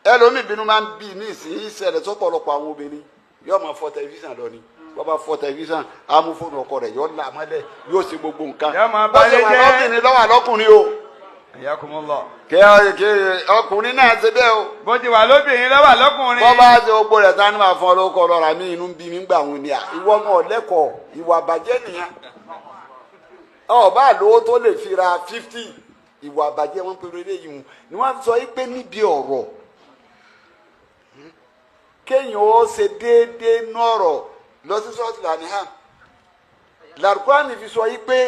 ẹlòmíì bínú máa ń bí ní ìsìn ìṣẹ̀lẹ̀ sọ́pọ̀lọpọ̀ àwọn obìnrin yóò máa fọ tẹlifíṣàn lọ ni bàbá fọ tẹlifíṣàn amúfóònù ọkọ rẹ yóò là mọ́lẹ̀ yóò ṣe gbogbo nǹkan bó ṣe wà lọ́kùnrin lọ́wọ́ àlọ́kùnrin o. Ayakumullah. kẹ ọkùnrin náà ṣe bẹ́ẹ̀ o. bó ti wà lóbìnrin lọ́wọ́ àlọ́kùnrin. bọ́ bá ṣe gbogbo rẹ̀ tán ní wàá fún ọ lóko lọ́ra mi inú bí mi gbà wọn ni ìwọ ọmọ ọ̀lẹ́kọ̀ọ́ ìwà àbàjẹ́ nìyẹn ọba àlówó tó lè fi ra 50 ìwà àbàjẹ́ wọn pẹ̀lú eléyìí mu ni wọ́n sọ yí pé níbi ọ̀rọ̀ kéèyàn ó ṣe déédéé nọ̀rọ̀ lọ sí sọ́ọ̀tì làníhàn làrúkọ́ni fi sọ yí pé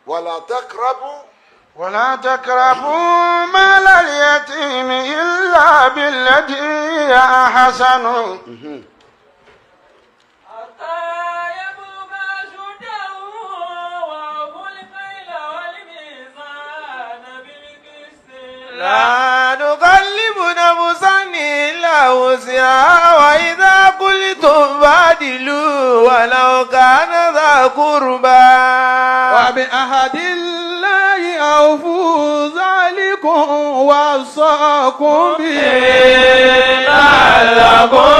wàlá takrabu. ولا تقربوا مال اليتيم إلا بالتي هي أحسن حتى يبلغ أشده وأوفوا الكيل والميزان بالقسط لا نكلف نفسا إلا وسعها وإذا قلتم فاعدلوا ولو كان ذا قربى وبعهد الله أوفوا ذلكم وصاكم به لعلكم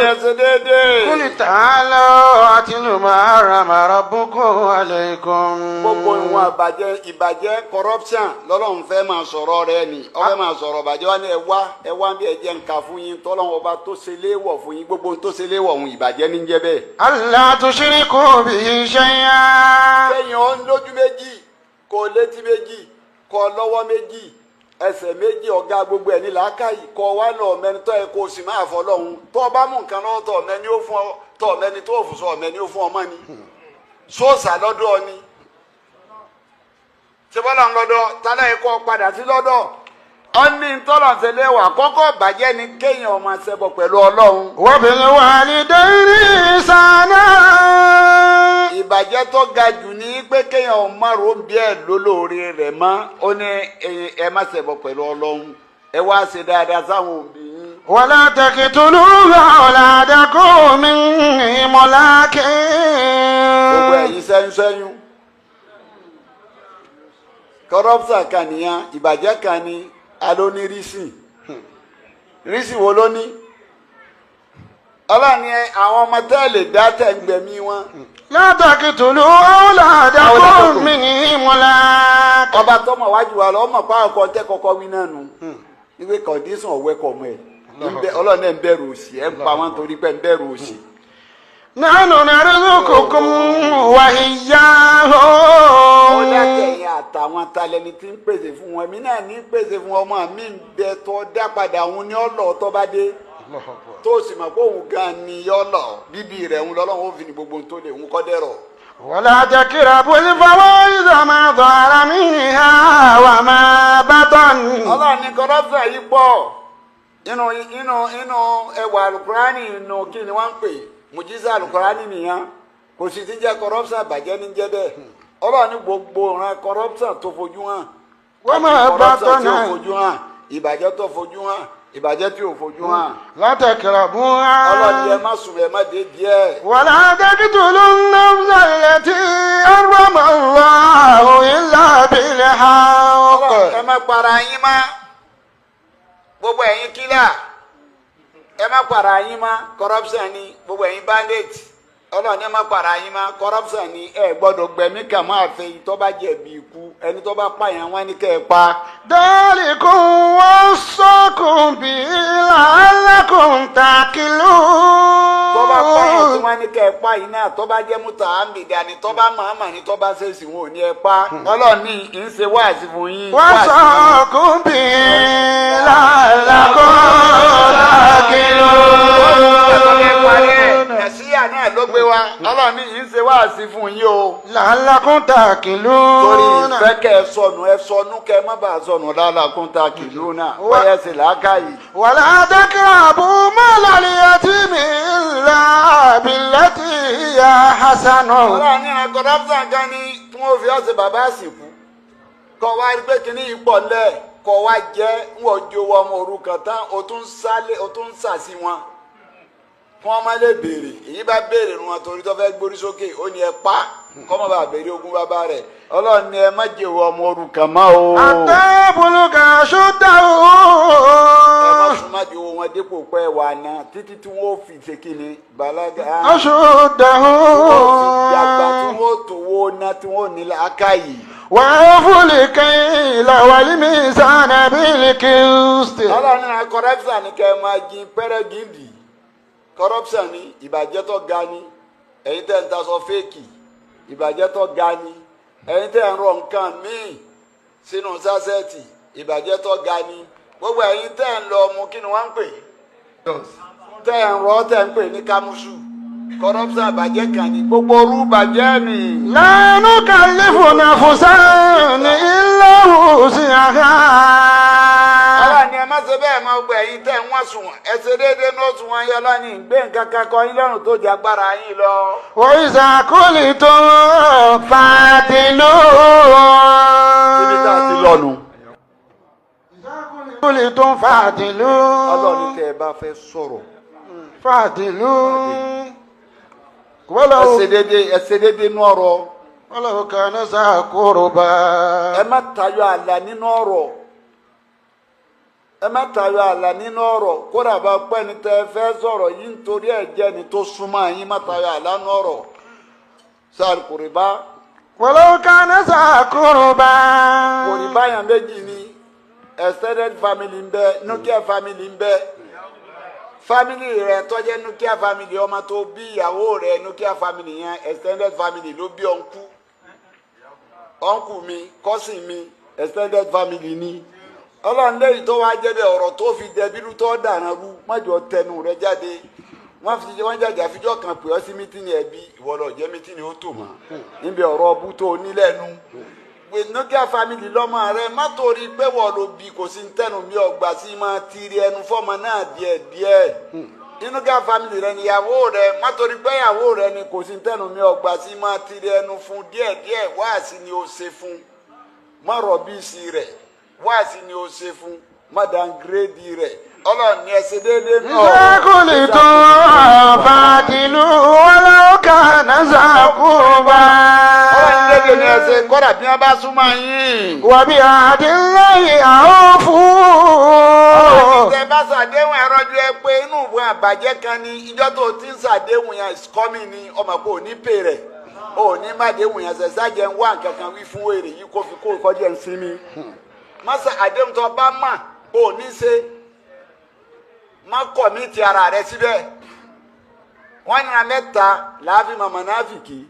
تذكرون قل تعالوا أتل ما حرم ربكم عليكم. gbogbo ìwọ̀n ìbàjẹ́ corruption lọ́lọ́run fẹ́ máa sọ̀rọ̀ rẹ ni ó fẹ́ máa sọ̀rọ̀ bàjẹ́ wa ni ẹ wá bí ẹ jẹ́ nǹkan fún yín tọ́lọ́run ọba tó ṣe léèwọ̀ fún yín gbogbo tó ṣe léèwọ̀ fún ìbàjẹ́ ní jẹ́ bẹ́ẹ̀. ألا تشركوا به شيئا. kéèyàn ó ń lójú méjì kó létí méjì kó lọ́wọ́ méjì ẹsẹ̀ méjì ọ̀gá gbogbo ẹ̀ ní làákàyè kó wá lọ mẹni tó yẹ kó o sì máa fọ lọ́hùn tó o bá mú nǹkan lọ́wọ́ tó ọ̀mẹ́ni ó fún ọ tó ọ̀mẹ́ni tó òfin sọ ọ̀mẹ́ni ó fún ọmọ ni sóòsà lọ́dọ̀ ọ ni ṣé bọ́lá ń lọ́dọ̀ tálẹ̀ ẹ̀kọ́ padà sí lọ́dọ̀ ọ ní tọ́lọ̀sẹ̀lẹ̀ wà kọ́kọ́ bàjẹ́ ni kéèyàn ọmọ ṣẹbọ pẹ̀lú ọlọ́run. وبالوالدين إحسانا. ìbàjẹ́ tó ga jù ní pé kéèyàn ọmọ rò bí ẹ̀ lólóore rẹ̀ mọ́ ó ní ẹ má ṣẹbọ pẹ̀lú ọlọ́run ẹ wá ṣe dáadáa sáwọn òbí yín. ولا تقتلوا أولادكم من إملاق. gbogbo ẹ̀yin sẹ́yún corruption kan nìyẹn ìbàjẹ́ kan ni alónírísì rísì wo ló ní ọlọ́ni àwọn ọmọ tẹ́lẹ̀ dá tẹ̀gbẹ̀mí wọn. látàkìtùlù ọ̀làdàkùn mi ní ìmúlá. ọba tọmọ wájú wa lọ ọmọ pàwọn kan tẹ kọ́kọ́ wí náà nù ìwé condition ọ̀wẹ́kọ̀ ọmọ ẹ̀ ọlọ́ni ẹ̀ ń bẹ̀rù òṣì ẹ̀ ń pa wọn torí pé ń bẹ̀rù òṣì. nánú narzuqukum wa ó iyyahum. dákẹ́yìn àtàwọn talẹ́ni tí ń pèsè fún wọn èmi náà ní pèsè fún ọmọ mi ń bẹ tó dá padà òun ní ọlọ́ọ̀ tó bá dé tó sì mọ̀ pé òun gan ni yọ́lọ̀ bíbí rẹ̀ ń lọ́lọ́run ó fi ní gbogbo tó lè ń kọ́ dẹ̀rọ̀. ولا تقربوا الفواحش ما ظهر منها وما بطن. ọlọ́run ní kọ́rọ́fà yìí pọ̀ inú ẹwà alukurani inú kí ni wọ́n ń pè mùjísà alukurani nìyẹn kò sì ti jẹ́ kọ́rọ́fà bàjẹ́ ní jẹ́ bẹ́ẹ̀ ọlọ́run ní gbogbo ọ̀ràn kọ́rọ́fà tó fojú hàn wọ́n máa bá tọ́ náà ìbàjẹ́ tó fojú hàn ìbàjẹ́ tí ò fojú hàn. látẹ̀kẹ̀rọ̀bù hàn. ọlọ́run ẹ má sùn ẹ má dé díẹ̀. wàlá taqtulu an-nafsa allati harrama Allahu illa bil haqq. ọlọ́run ẹ má para yín má gbogbo ẹ̀yin kílà ẹ má para yín má corruption ni gbogbo ẹ̀yin bandit ọlọ́run ẹ má para yín má corruption ni ẹ gbọ́dọ̀ gbẹ̀mí kà máa fẹ́ yìí tó bá jẹ̀bi ikú ẹni tó bá pààyàn wọn ni kẹ́ ẹ pa. dhalikum wasakum bihi la'allakum ta'qilun. tó bá pààyàn tí wọ́n ní kẹ́ ẹ pa yìí náà tó bá jẹ́ muta'ammida ni tó bá màmá ni tó bá ṣèṣì wọn ò ní ẹ pa. ọlọ́run ní ì ń ṣe wáàsí fún yín. wasakum bihi la'allakum ta'qilun. ẹ̀síyà náà ló gbé wa ọlọ́run ní ì ń ṣe wáàsí fún yín o. la'allakum ta'qilun. torí ìfẹ́ kẹ́ ẹ sọnù kẹ́ ẹ má bàa sọnù la'allakum ta'qiluna wọ́n yẹ sí làákàyè. wala taqrabu malal yatimi illa billati hiya hasanu. ọlọ́run ní corruption kan ní tí wọ́n fi ọ̀sẹ̀ bàbá àsìkò kọ́ wá rí pé kíní ipò ńlẹ̀ kọ́ wá jẹ́ ń wọ́n jó ọmọ òrukàn tán o tún sàsí wọn kí wọ́n má lè béèrè èyí bá béèrè nu wọn torí tó fẹ́ gbórí sókè ó ní ẹ pa kọ́ mọ́ bá béèrè ogún bàbá rẹ̀ ọlọ́run ní ẹ má jẹ́ ọmọ òrukàn mọ́ o. àtẹ̀bùlùkà ṣúdà o. ẹ má sún má jẹ́ wọn dépò pẹ́ wà náà títí tí wọ́n fi ṣe kíni bàlágà. ṣúdà o. wọ́n fi dàgbà tí wọ́n tòwó ná tí wọ́n ní làákàyè. وأوفوا الكيل والميزان بالقسط. ọlọ́run ní corruption ni kẹ́ ẹ máa jin pẹ́rẹ́gìndì corruption ni ìbàjẹ́ tó ga ni ẹ̀yin tẹ́ ń taṣọ fẹ́ẹ̀kì ìbàjẹ́ tó ga ni ẹ̀yin tẹ́ ń rọ nǹkan míì sínú sásẹ́ẹ̀tì ìbàjẹ́ tó ga ni gbogbo ẹ̀yin tẹ́ ń lọ ọmọ kí ni wọ́n ń pè tẹ́ ń rọ tẹ́ ń pè ní kámúsù corruption bàjẹ́ kan ní gbogbo orú bàjẹ́ ni. la nukallifu nafsan illa wus'aha. ọlọ́run ni ẹ má ṣe bẹ́ẹ̀ máa gbẹ ẹ̀yin tẹ́ ń wọ́n sùn ẹ ṣe déédéé ní oṣù wọn yọ lọ́nìí gbé nǹkan kan kọ yín lọ́rùn tó jẹ agbára yín lọ. wa iza qultum fa'dilu. ibi tá a ti lọ́nu. qultum fa'dilu. ọlọ́run tẹ́ ẹ bá fẹ́ sọ̀rọ̀. fa'dilu. ẹ ṣe déédéé nú ọ̀rọ̀. walau kana za qurba. ẹ má tayọ ààlà nínú ọ̀rọ̀. ẹ má tayọ ààlà nínú ọ̀rọ̀ kódà bá pẹ́ ní tẹ́ ẹ fẹ́ sọ̀rọ̀ yìí nítorí ẹ̀ jẹ́ ni tó súnmọ́ yín má tayọ ààlà nínú ọ̀rọ̀. sáà kùrìbá. walau kana za qurba. kùrìbá yàn méjì ni extended family ń bẹ nuclear family ń bẹ. family rẹ tó jẹ́ nuclear family ọmọ tó bí ìyàwó rẹ nuclear family yẹn extended family ló bí ọ̀nkù mi cousin mi extended family ni ọlọ́run lẹ́yìn tó wá jẹ́ bẹ́ẹ̀ ọ̀rọ̀ tó fi dẹbírú tó dànù rú mọ́jọ tẹnu rẹ jáde wọ́n jàjà fíjọ́ kan pè ọ́ sí mítìnì ẹbí ìwọ́lọ̀ jẹ́ mítìnì ó tò mọ́ níbi ọ̀rọ̀ ọbú tó nílẹ̀nu nuclear family lọ́mọ rẹ má torí pé wọ́n ló bí kò sí tẹnu mi ọgbà sí máa tiri ẹnu fọ́mọ náà díẹ̀díẹ̀ nuclear family rẹ níyàwó rẹ má torí pé ìyàwó rẹ ni kò sí tẹnu mi ọgbà sí máa tiri ẹnu fún díẹ̀díẹ̀ wáàsí ni ó ṣe fún má rọ̀bìsì rẹ̀ wáàsí ni ó ṣe fún má dàngírèdì rẹ̀ ọlọ́run ní ẹsẹ̀ déédéé náà. ìṣàkùnlé tó fàdìlú walau kana za qurba. déédéé ni ẹ ṣe kódà bí wọ́n bá súnmọ́ yín. وبعهد الله أوفوا. Tẹ bá ṣàdéhùn ẹ̀rọ ju ẹ pé inú ìwé àbàjẹ́ kan ni ìjọ tó ti ń ṣàdéhùn yẹn is coming ni ọmọ pé ò ní pè rẹ̀ ò ní má déhùn yẹn ṣẹ̀ṣẹ̀ jẹ́ ń wá nǹkan kan wí fún èrè yìí kó fi kó kọjá ń sinmi. Má ṣe àdéhùn tó bá mà ò ní ṣe má kọ̀ mí ti ara rẹ síbẹ̀. Wọ́n nira mẹ́ta láàfin màmá náfìkì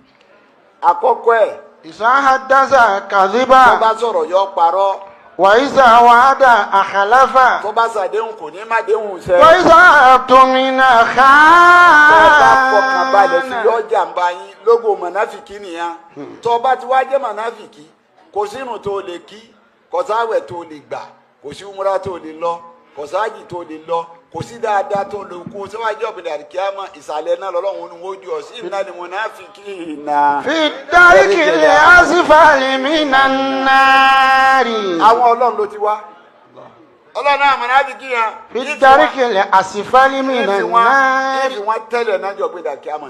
àkọ́kọ́ ẹ̀. إذا حدث Tó كذبا bá sọ̀rọ̀ yọ parọ́. وإذا وعد أخلف Tó bá ṣàdéhùn kò ní má déhùn ṣẹ. وإذا اؤتمن Tó bá fọkàn balẹ̀ sí خان. yọ jàǹbá yín lógo mọ̀náfìkì nìyẹn. Tó bá ti wá jẹ́ mọ̀náfìkì kò sínú tó lè kí kò sáwẹ̀ tó lè gbà kò sí umra tó lè lọ kò sáàjì tó lè lọ kò sí dáadáa tó lè kú síwájú ọ̀gbìn àdìkíyàmọ̀ ìsàlẹ̀ náà lọ́lọ́run ni wọ́n jù ọ́ sí ìnáni mọ̀náfìkì náà. في الدرك الأسفل من النار. Àwọn ọlọ́run ló ti wá. Ọlọ́run náà mọ̀náfìkì yẹn. في الدرك الأسفل من النار. Ìfì wọn tẹ́lẹ̀ náà jọ ọ̀gbìn àdìkíyàmọ̀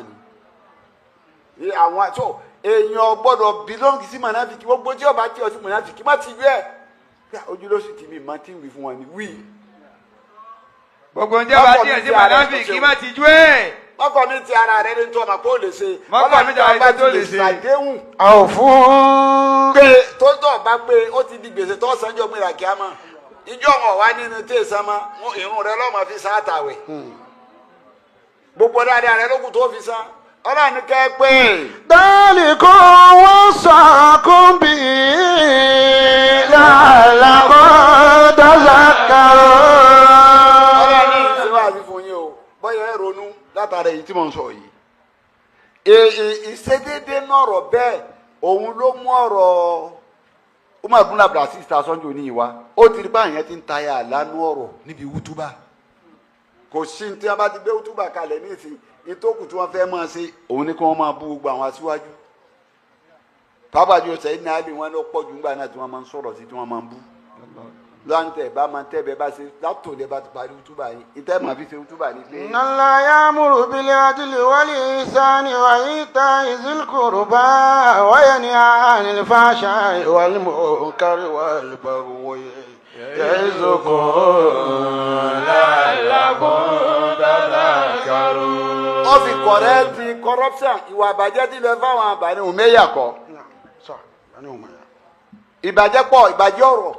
ni. Àwọn tó èèyàn gbọ́dọ̀ bílọ́ǹgì sí mọ̀náfìkì gbogbo tí ọba tí ọ sí mọ̀náfìkì má ti yẹ. Ojúlóṣù tí mi máa ti ń wí fún wọn ni wí. gbogbo ń jẹ́ bá díẹ̀ sí mọ̀nàfíkì má ti jú ẹ̀. Mọ́kọ̀ mi ti ara rẹ ní tó ọmọ pé ó lè ṣe. Mọ́kọ̀ mi ti ara rẹ tó lè ṣe. Ṣàdéhùn أوفوا. pé tó tọ̀ bá pé ó ti di gbèsè tó sanjọ́ gbéra kíámà. Ìjọ wọn wá nínú tí èsàn mọ́ irun rẹ lọ́mọ fi san àtàwẹ̀. Gbogbo dáadáa rẹ lókun tó fi san. Ọlọ́run kẹ́ pé. ذلكم وصاكم به لعلكم تذكرون. Ọlọ́run ṣe wá sí fún yín o bóyá ẹ ronú látara èyí tí mo ń sọ yìí. Ìṣedéédé nọ̀rọ̀ bẹ́ẹ̀ òun ló mú ọ̀rọ̀ Umar bin Abdulaziz ta sọ́njú ní ìwá ó ti rí báyìí yẹn ti ń tayà lánú ọ̀rọ̀ níbi wútúbà kò sí ní tí wọ́n bá ti gbé wútúbà kalẹ̀ ní ìsìn ìtókù tí wọ́n fẹ́ máa ṣe òun ní kí wọ́n máa bú gbogbo àwọn aṣíwájú pápájọ sẹ́yìn náà bí wọ́n lọ pọ̀ jù ńgbà náà tí wọ́n máa ń sọ̀rọ̀ sí tí wọ́n máa ń bú lọ́ntẹ̀ bá máa ń tẹ́ bẹ́ẹ̀ bá ṣe látò lẹ́ bá ti parí wútúbà yìí ìtẹ́ máa fi ṣe wútúbà ní pé. إن الله يأمر بالعدل والإحسان وإيتاء ذي القربى وينهى عن الفحشاء والمنكر والبغي يعظكم لعلكم تذكرون. ó fi kọ̀rẹ́ẹ̀tì corruption ìwà àbàjẹ́ tí lè fáwọn àbàní òmẹ́yà kọ́ ìbàjẹ́ pọ̀ ìbàjẹ́ ọ̀rọ̀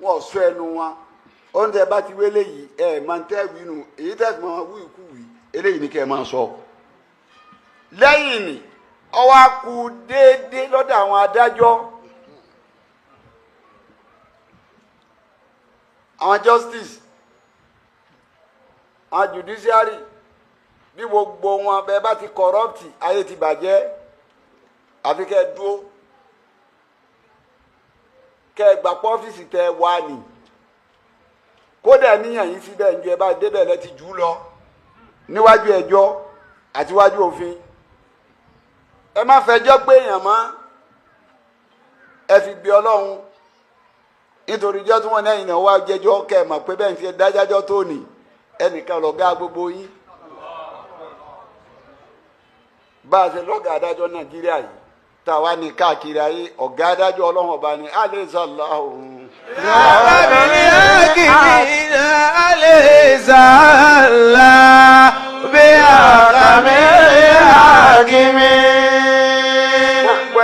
wọn sọ ẹnu wọn oúnjẹ bá ti wélé yìí ẹ máa ń tẹ́ wínú èyí tẹ́ fi máa wí ikú wí eléyìí ni kẹ́ ẹ máa sọ. lẹ́yìn ni ọwọ́ á kù déédéé lọ́dọ̀ àwọn adájọ́ àwọn justice àwọn judiciary bí gbogbo wọn bẹ́ẹ̀ bá ti corrupt ayé ti bàjẹ́ àfi kẹ́ ẹ dúró kẹ́ ẹ gbà pọ́fíìsì tẹ́ ẹ wá ní kódà níyàn yín síbẹ̀ ń ju ẹ bá débẹ̀ lẹ́ ti jù ú lọ níwájú ẹjọ́ àti wájú òfin ẹ má fẹjọ́ pé èèyàn mọ́ ẹ fi gbé Ọlọ́run nítorí ijọ́ tí wọ́n lẹ́yìn náà wá jẹ́jọ́ kẹ́ ẹ mọ̀ pé bẹ́ẹ̀ ń ṣe dájájọ́ tó nì ẹnìkan lọ̀gá gbogbo yín bá a ṣe lọ́gàá adájọ́ Nàìjíríà yìí tàwa ní káàkiri ayé ọ̀gá adájọ́ Ọlọ́run ọba ní alẹ́sàlá òun. Lábàbílì àkìmínà alẹ́sàlá bí àkàmílì àkìmí. Gbogbo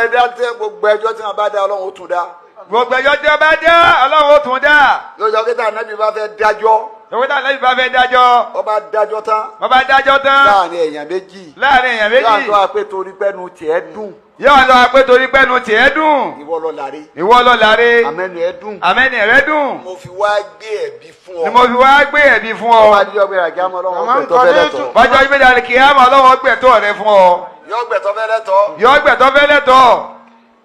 ẹjọ́ tí wọ́n bá dá Ọlọ́run ó tún dá. gbogbo ẹjọ́ tí ó bá dá Ọlọ́run ó tún dá. lọ́jọ́ kí táwọn Ànábì bá fẹ́ dájọ́. lọ́wọ́ táwọn Ànábì bá fẹ́ dájọ́. ọba dájọ́ tán. bàbá dájọ́ tán. láàrin èèyàn méjì. láàrin èèyàn méjì. yóò àtọ́ àpé torí pẹ́nu tiẹ̀ dùn. yóò lọ àpé torí pẹ́nu tiẹ̀ dùn. ìwọ lọ láre. ìwọ lọ láre. àmẹ́nu ẹ dùn. àmẹ́ni rẹ dùn. mo fi wá gbé ẹ̀bí fún ọ. ni mo fi wá gbé ẹ̀bí fún ọ. ọba àdìjọ́ gbé ràkí àmọ́ Ọlọ́run gbẹ̀tọ́ fẹ́ lẹ́tọ̀. bọ́jọ́ ìgbéjà kì í àmọ́ Ọlọ́run gbẹ̀tọ́ rẹ fún ọ. yọ gbẹ̀tọ́ fẹ́ lẹ́tọ̀. yọ gbẹ̀tọ́ fẹ́ lẹ́tọ̀.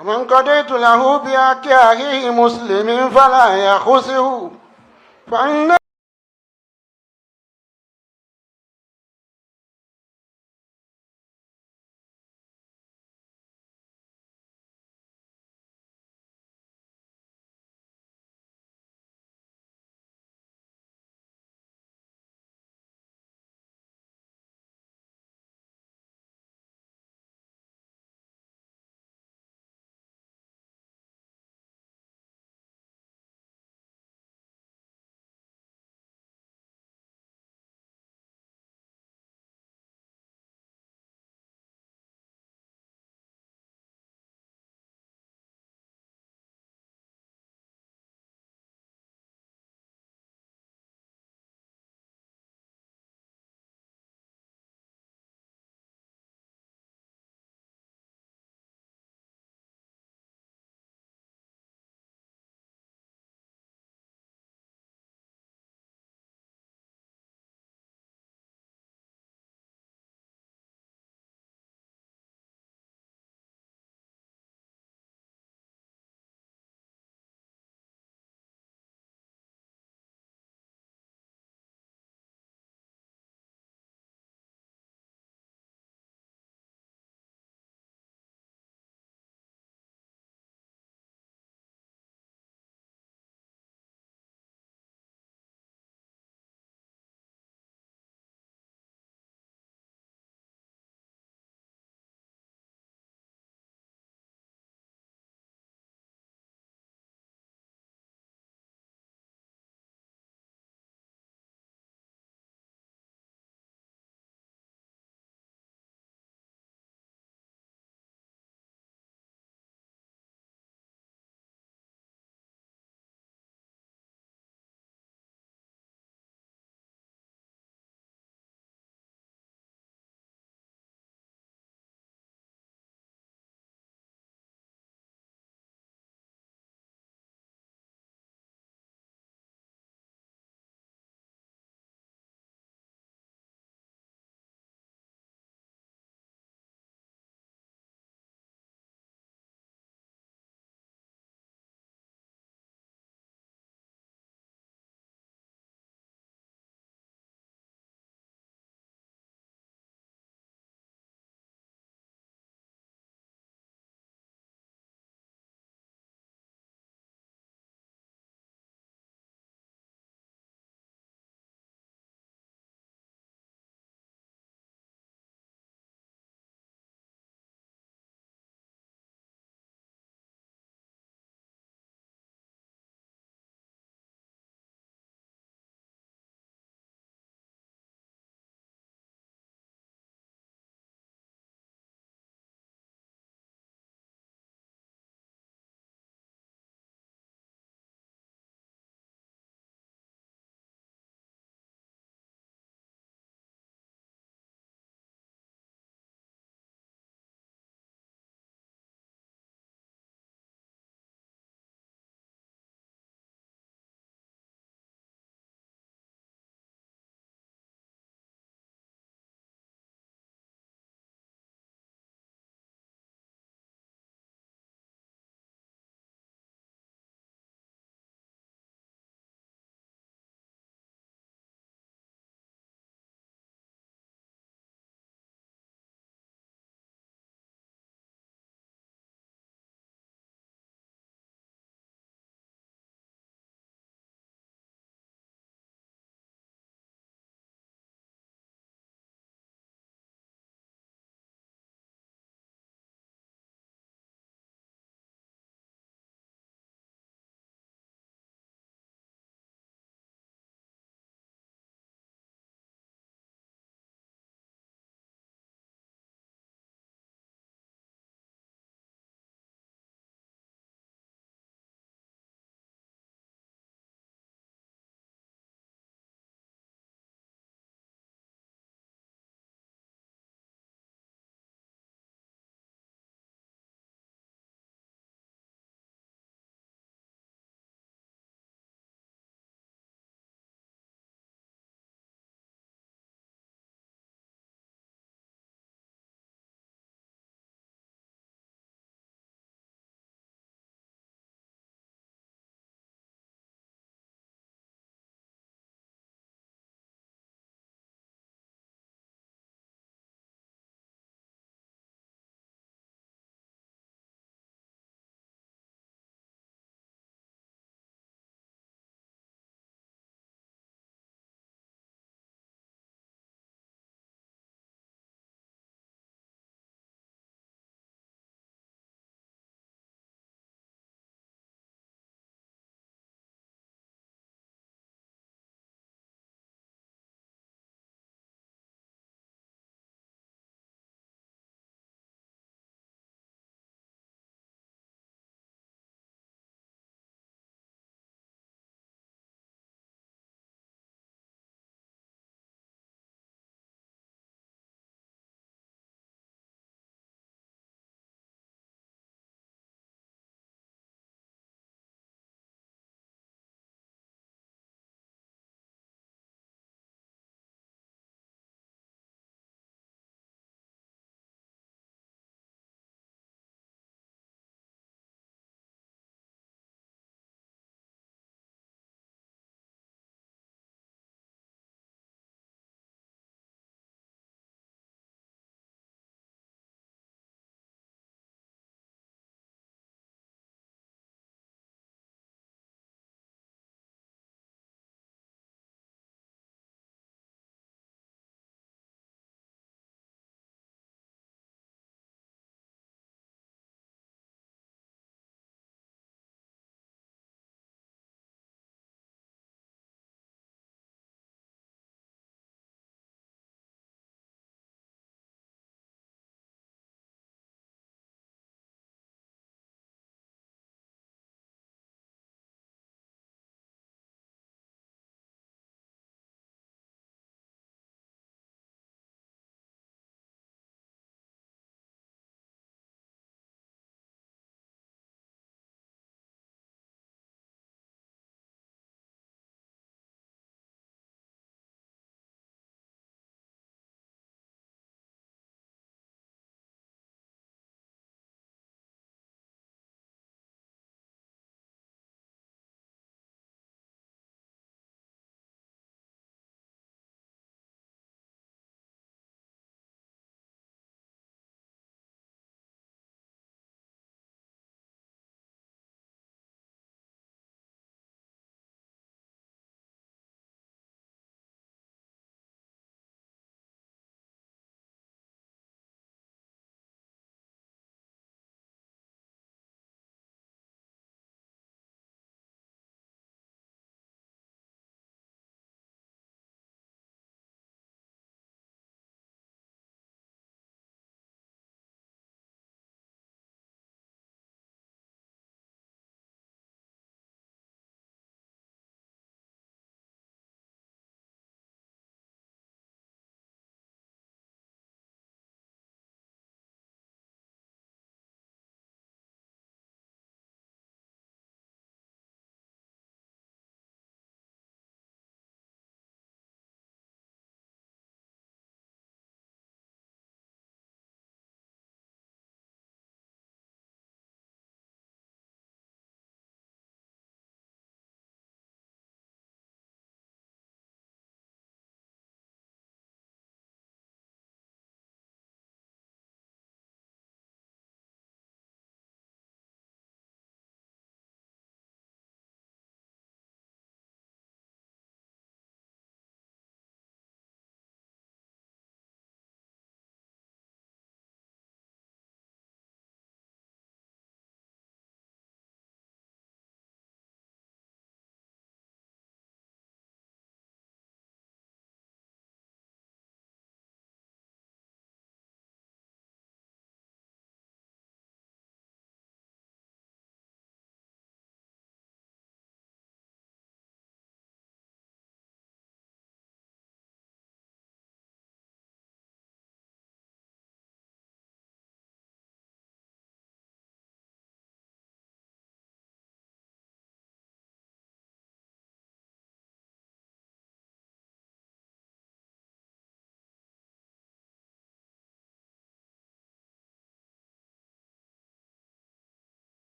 ومن قضيت له بحق أخيه مسلم فلا يخسه فإن